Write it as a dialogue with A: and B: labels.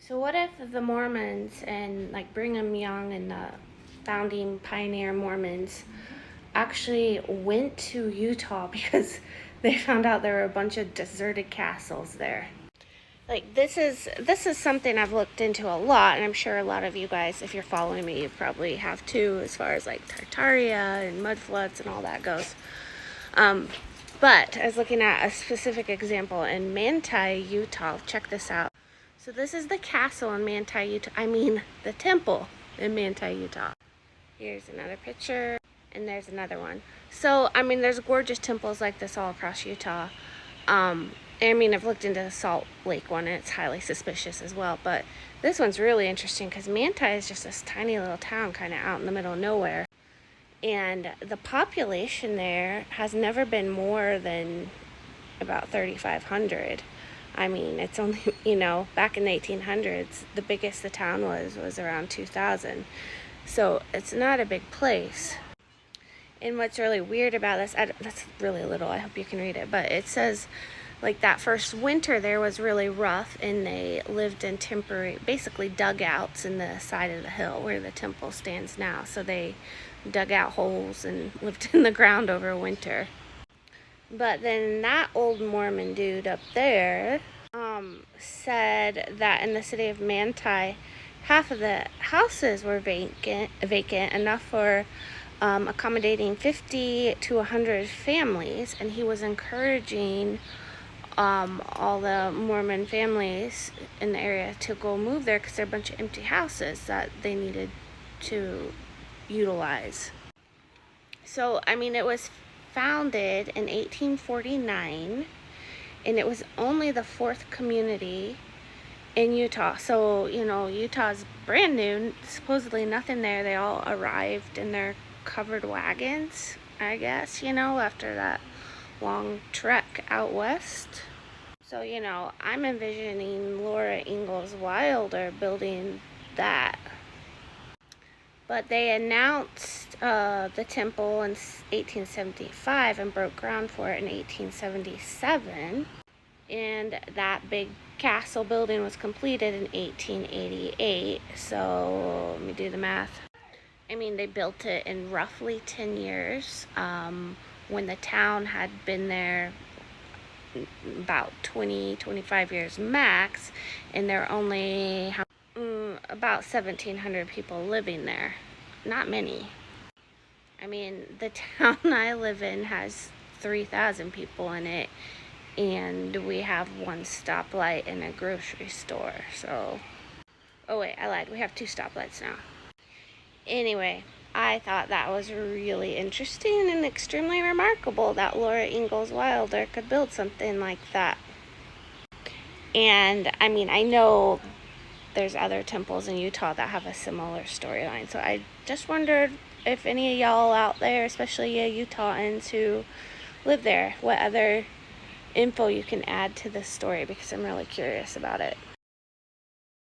A: So what if the Mormons and like Brigham Young and the founding pioneer Mormons actually went to Utah because they found out there were a bunch of deserted castles there? Like this is something I've looked into a lot, and I'm sure a lot of you guys, if you're following me, you probably have too, as far as like Tartaria and mud floods and all that goes. But I was looking at a specific example in Manti, Utah. Check this out. So this is the castle in Manti, Utah. I mean, the temple in Manti, Utah. Here's another picture, and there's another one. So, I mean, there's gorgeous temples like this all across Utah. I mean, I've looked into the Salt Lake one, and it's highly suspicious as well. But this one's really interesting because Manti is just this tiny little town kind of out in the middle of nowhere. And the population there has never been more than about 3,500. I mean, it's only, back in the 1800s, the biggest the town was around 2,000. So it's not a big place. And what's really weird about this, that's really little, I hope you can read it, but it says, like, that first winter there was really rough, and they lived in temporary, basically dugouts in the side of the hill where the temple stands now. So they dug out holes and lived in the ground over winter. But then that old Mormon dude up there said that in the city of Manti, half of the houses were vacant enough for accommodating 50 to 100 families, and he was encouraging all the Mormon families in the area to go move there because there are a bunch of empty houses that they needed to utilize. So, I mean, it was founded in 1849, and it was only the fourth community in Utah. So, Utah's brand new, supposedly nothing there. They all arrived in their covered wagons, I guess, after that long trek out west. So, I'm envisioning Laura Ingalls Wilder building that. But they announced the temple in 1875 and broke ground for it in 1877. And that big castle building was completed in 1888. So let me do the math. I mean, they built it in roughly 10 years when the town had been there about 25 years max, and there are only about 1,700 people living there. Not many. I mean, the town I live in has 3,000 people in it, and we have one stoplight and a grocery store. So, oh wait, I lied. We have 2 stoplights now. Anyway, I thought that was really interesting and extremely remarkable that Laura Ingalls Wilder could build something like that. And, I mean, I know there's other temples in Utah that have a similar storyline. So I just wondered if any of y'all out there, especially Utahns who live there, what other info you can add to this story, because I'm really curious about it.